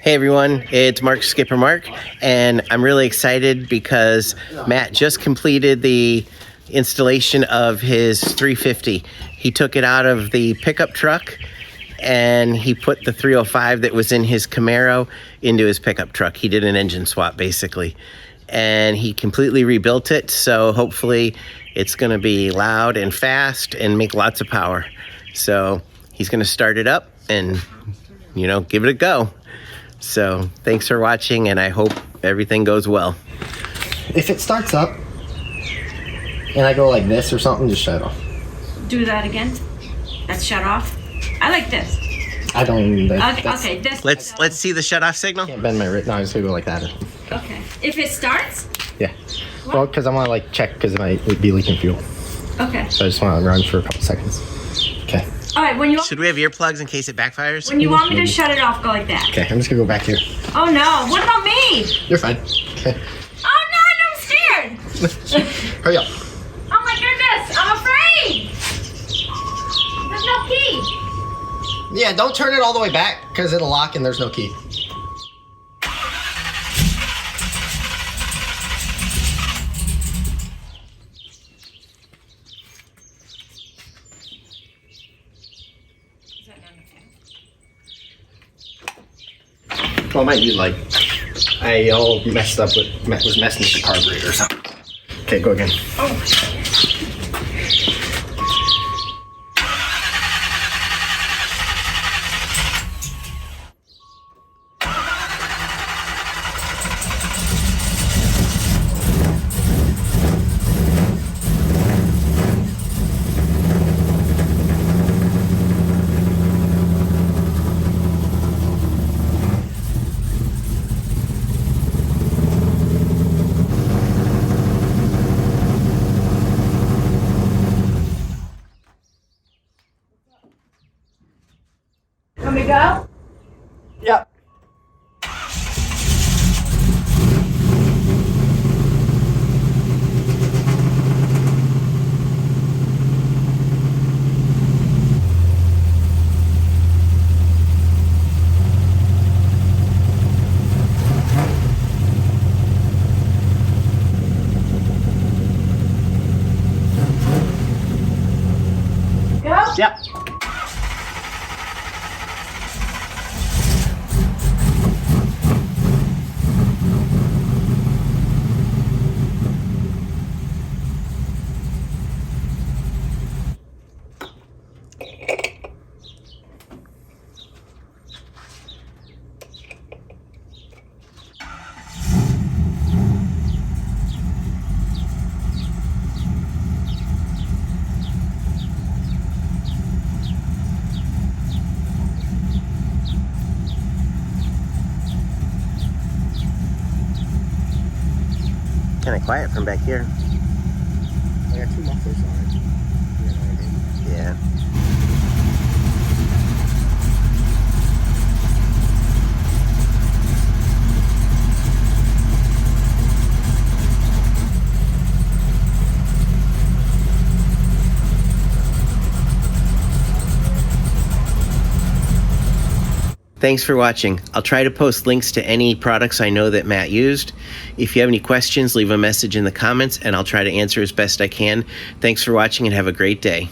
Hey everyone, it's Skipper Mark, and I'm really excited because Matt just completed the installation of his 350. He took it out of the pickup truck and he put the 305 that was in his Camaro into his pickup truck. He did an engine swap basically, and he completely rebuilt it, so hopefully it's going to be loud and fast and make lots of power. So he's going to start it up and, you know, give it a go. So thanks for watching, and I hope everything goes well. If it starts up and I go like this or something, just shut it off. Do that again. That's shut off. I like this. I don't. Okay. This. Let's see the shut off signal. I can't bend my wrist. No, I just gonna go like that. Okay. If it starts. Yeah. What? Well, because I want to like check because it might be leaking fuel. Okay. So I just want to run for a couple seconds. Okay. All right. When you should we have earplugs in case it backfires? When you want me to shut it off, go like that. Okay. I'm just gonna go back here. Oh no! What about me? You're fine. Okay. Oh no! I'm scared. Hurry up. Oh my goodness! I'm afraid. There's no key. Yeah, don't turn it all the way back because it'll lock and there's no key. Well, I might be like, I all messed up with, was messing with the carburetor or something. Okay, go again. Oh. Can we go? Yep. Go? Yep. Kind of quiet from back here. I got two mufflers on it. You know what I mean? Yeah. Thanks for watching. I'll try to post links to any products I know that Matt used. If you have any questions, leave a message in the comments and I'll try to answer as best I can. Thanks for watching and have a great day.